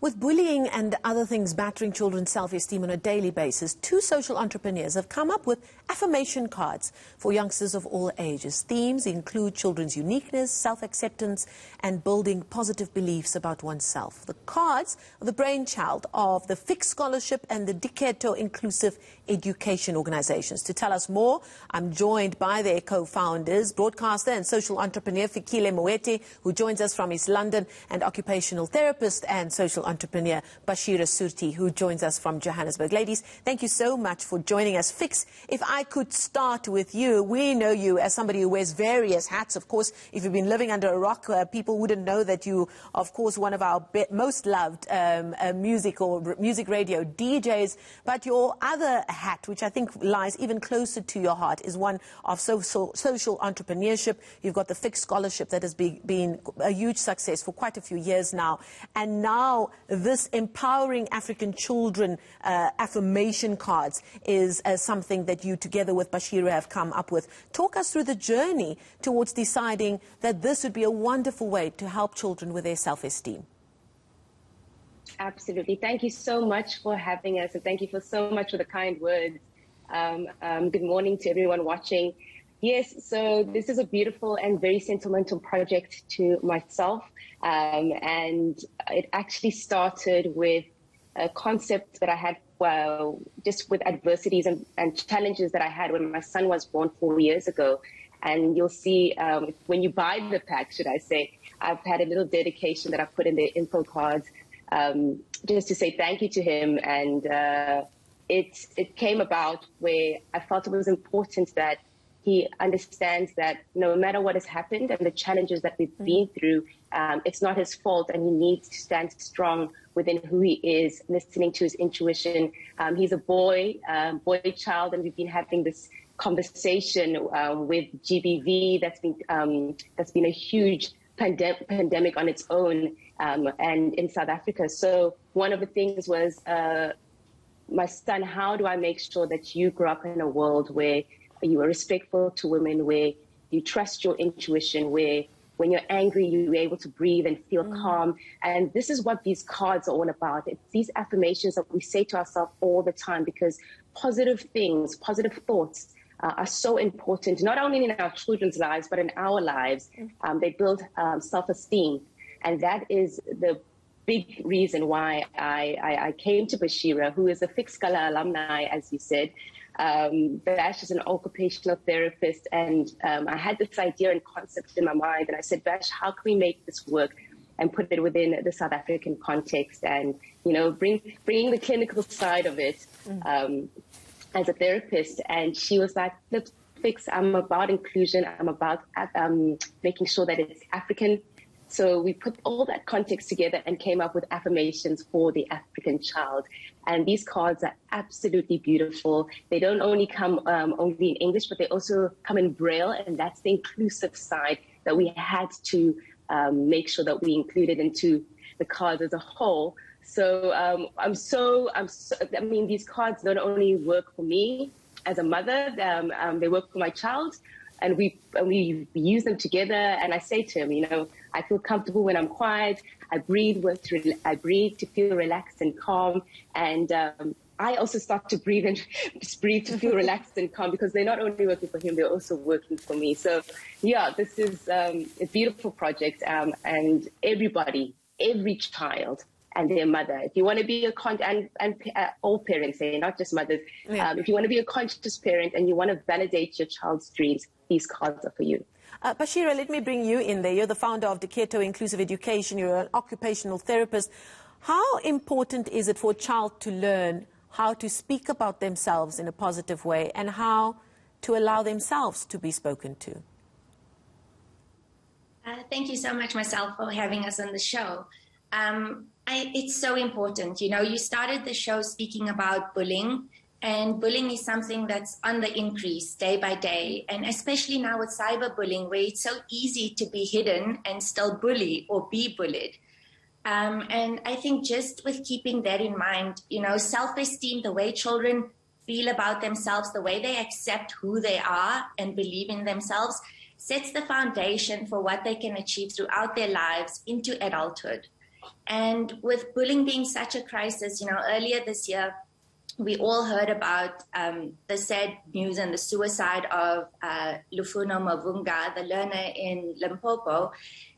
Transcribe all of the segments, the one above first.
With bullying and other things battering children's self-esteem on a daily basis, two social entrepreneurs have come up with affirmation cards for youngsters of all ages. Themes include children's uniqueness, self-acceptance, and building positive beliefs about oneself. The cards are the brainchild of the Fikile Scholarship and the Diketo inclusive education organizations. To tell us more, I'm joined by their co-founders, broadcaster and social entrepreneur Fikile Moeti, who joins us from East London, and occupational therapist and social entrepreneur Basheera Surty, who joins us from Johannesburg. Ladies, thank you so much for joining us. Fix, if I could start with you, we know you as somebody who wears various hats. Of course, if you've been living under a rock, people wouldn't know that you, of course, one of our most loved music radio DJs. But your other hat, which I think lies even closer to your heart, is one of social entrepreneurship. You've got the Fikile Scholarship that has been a huge success for quite a few years now. And now this empowering African children affirmation cards is something that you, together with Basheera, have come up with. Talk us through the journey towards deciding that this would be a wonderful way to help children with their self-esteem. Absolutely. Thank you so much for having us, and thank you so much for the kind words. Good morning to everyone watching. Yes, so this is a beautiful and very sentimental project to myself, and it actually started with a concept that I had just with adversities and challenges that I had when my son was born 4 years ago. And you'll see when you buy the pack, should I say, I've had a little dedication that I put in the info cards just to say thank you to him. And it came about where I felt it was important that he understands that no matter what has happened and the challenges that we've been through, it's not his fault, and he needs to stand strong within who he is, listening to his intuition. He's a boy child, and we've been having this conversation with GBV that's been a huge pandemic on its own, and in South Africa. So one of the things was, my son, how do I make sure that you grow up in a world where you are respectful to women, where you trust your intuition, where when you're angry, you're able to breathe and feel calm. And this is what these cards are all about. It's these affirmations that we say to ourselves all the time, because positive things, positive thoughts are so important, not only in our children's lives, but in our lives. They build self-esteem. And that is the big reason why I came to Basheera, who is a Fikile Scholar alumni, as you said. Bash is an occupational therapist, and I had this idea and concept in my mind, and I said, Bash, how can we make this work and put it within the South African context, and bring the clinical side of it as a therapist? And she was like, look, Fix, I'm about inclusion, I'm about making sure that it's African. So we put all that context together and came up with affirmations for the African child. And these cards are absolutely beautiful. They don't only come only in English, but they also come in Braille, and that's the inclusive side that we had to make sure that we included into the cards as a whole. So I mean, these cards not only work for me as a mother, they work for my child. And we use them together, and I say to him, I feel comfortable when I'm quiet. I breathe to feel relaxed and calm, and I also start to breathe to feel relaxed and calm, because they're not only working for him, they're also working for me. So yeah, this is a beautiful project, and everybody, every child and their mother. If you want to be all parents, not just mothers. If you want to be a conscious parent and you want to validate your child's dreams, these cards are for you. Basheera, let me bring you in there. You're the founder of Diketo Inclusive Education. You're an occupational therapist. How important is it for a child to learn how to speak about themselves in a positive way, and how to allow themselves to be spoken to? Thank you so much, Marcel, for having us on the show. It's so important. You started the show speaking about bullying, and bullying is something that's on the increase day by day. And especially now with cyberbullying, where it's so easy to be hidden and still bully or be bullied. And I think just with keeping that in mind, self-esteem, the way children feel about themselves, the way they accept who they are and believe in themselves, sets the foundation for what they can achieve throughout their lives into adulthood. And with bullying being such a crisis, earlier this year, we all heard about the sad news and the suicide of Lufuno Mavunga, the learner in Limpopo.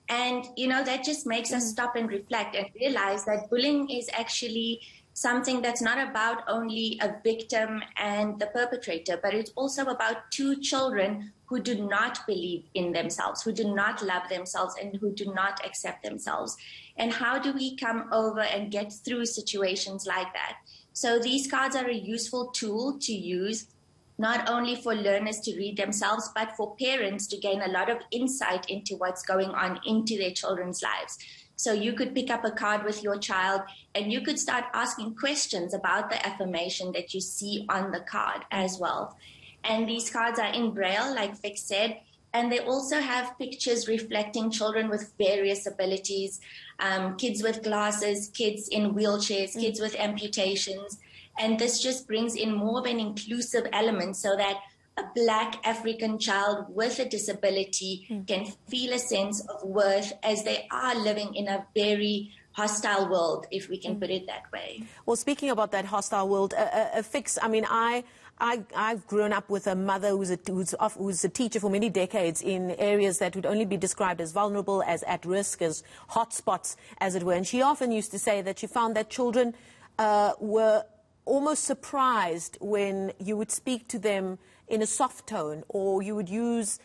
And, that just makes us stop and reflect and realize that bullying is actually something that's not about only a victim and the perpetrator, but it's also about two children who do not believe in themselves, who do not love themselves, and who do not accept themselves. And how do we come over and get through situations like that? So these cards are a useful tool to use, not only for learners to read themselves, but for parents to gain a lot of insight into what's going on into their children's lives. So you could pick up a card with your child and you could start asking questions about the affirmation that you see on the card as well. And these cards are in Braille, like Fik said, and they also have pictures reflecting children with various abilities, kids with glasses, kids in wheelchairs, kids with amputations. And this just brings in more of an inclusive element so that a Black African child with a disability can feel a sense of worth as they are living in a very hostile world, if we can put it that way. Well, speaking about that hostile world, Fix, I mean, I've grown up with a mother who's a teacher for many decades in areas that would only be described as vulnerable, as at risk, as hotspots, as it were. And she often used to say that she found that children were almost surprised when you would speak to them in a soft tone, or you would use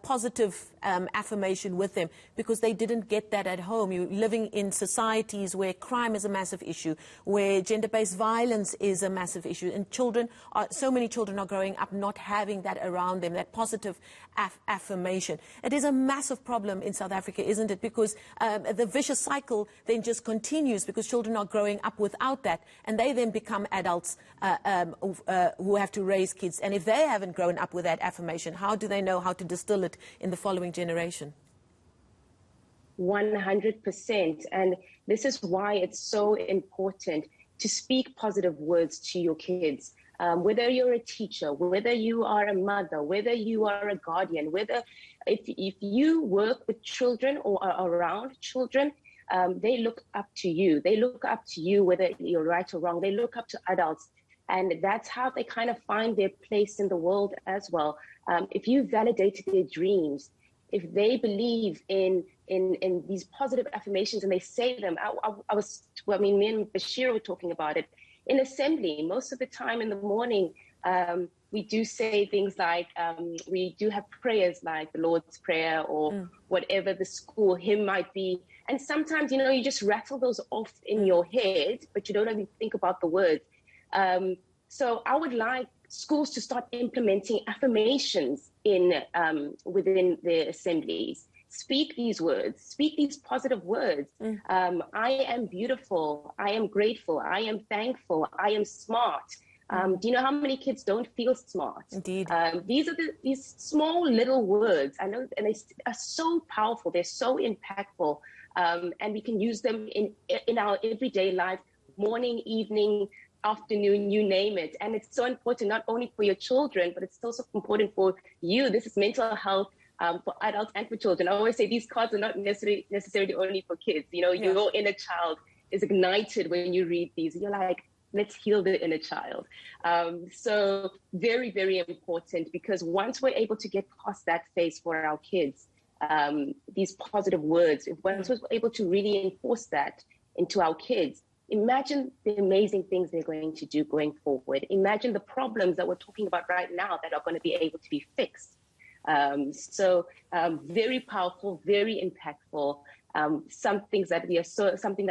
positive affirmation with them, because they didn't get that at home. You're living in societies where crime is a massive issue, where gender-based violence is a massive issue, and so many children are growing up not having that around them, that positive affirmation. It is a massive problem in South Africa, isn't it? Because the vicious cycle then just continues, because children are growing up without that, and they then become adults who have to raise kids. And if they haven't grown up with that affirmation, how do they know how to distill it in the following generation? 100%. And this is why it's so important to speak positive words to your kids. Whether you're a teacher, whether you are a mother, whether you are a guardian, whether if you work with children or are around children, they look up to you. They look up to you, whether you're right or wrong. They look up to adults. And that's how they kind of find their place in the world as well. If you validate their dreams, if they believe in these positive affirmations and they say them, me and Basheera were talking about it in assembly. Most of the time in the morning, we do say things like, we do have prayers like the Lord's Prayer or whatever the school hymn might be. And sometimes, you just rattle those off in your head, but you don't even think about the words. So I would like schools to start implementing affirmations within the assemblies. Speak these words, speak these positive words. I am beautiful, I am grateful, I am thankful, I am smart. Do you know how many kids don't feel smart? Indeed. These are these small little words. I know, and they are so powerful. They're so impactful, and we can use them in our everyday life, morning, evening, afternoon, you name it. And it's so important, not only for your children, but it's also important for you. This is mental health for adults and for children. I always say these cards are not necessarily only for kids. Your inner child is ignited when you read these. You're like, let's heal the inner child. So very, very important, because once we're able to get past that phase for our kids, these positive words, once we're able to really enforce that into our kids, imagine the amazing things they're going to do going forward. Imagine the problems that we're talking about right now that are going to be able to be fixed. So very powerful, very impactful. Something that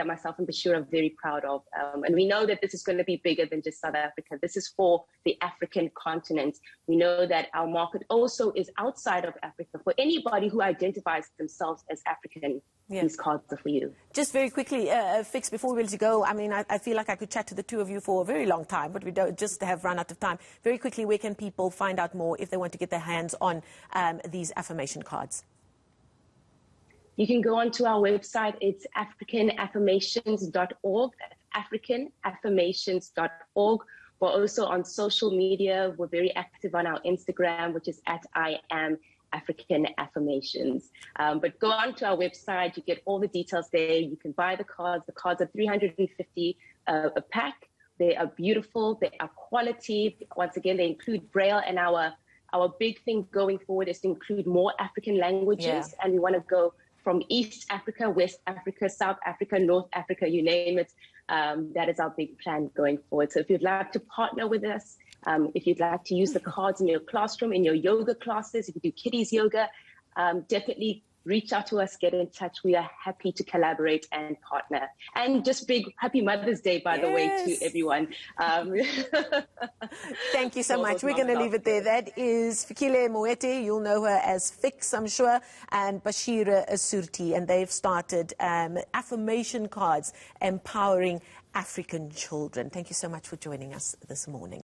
myself and Basheera are very proud of. And we know that this is going to be bigger than just South Africa. This is for the African continent. We know that our market also is outside of Africa. For anybody who identifies themselves as African, these cards are for you. Just very quickly, Fix, before we let you go, I mean, I feel like I could chat to the two of you for a very long time, but we don't just have run out of time. Very quickly, where can people find out more if they want to get their hands on these affirmation cards? You can go onto our website. It's africanaffirmations.org. africanaffirmations.org. We're also on social media. We're very active on our Instagram, which is @IamENCA. African affirmations. But go on to our website, you get all the details there. You can buy the cards. The cards are $350 a pack. They are beautiful. They are quality. Once again, they include Braille, and our big thing going forward is to include more African languages. And we want to go from East Africa, West Africa, South Africa, North Africa, you name it. That is our big plan going forward. So if you'd like to partner with us, if you'd like to use the cards in your classroom, in your yoga classes, if you do kiddies yoga, definitely reach out to us, get in touch. We are happy to collaborate and partner. And just big happy Mother's Day, by the way, to everyone. Thank you so much. We're going to leave it there. That is Fikile Moeti. You'll know her as Fix, I'm sure, and Basheera Surty. And they've started affirmation cards empowering African children. Thank you so much for joining us this morning.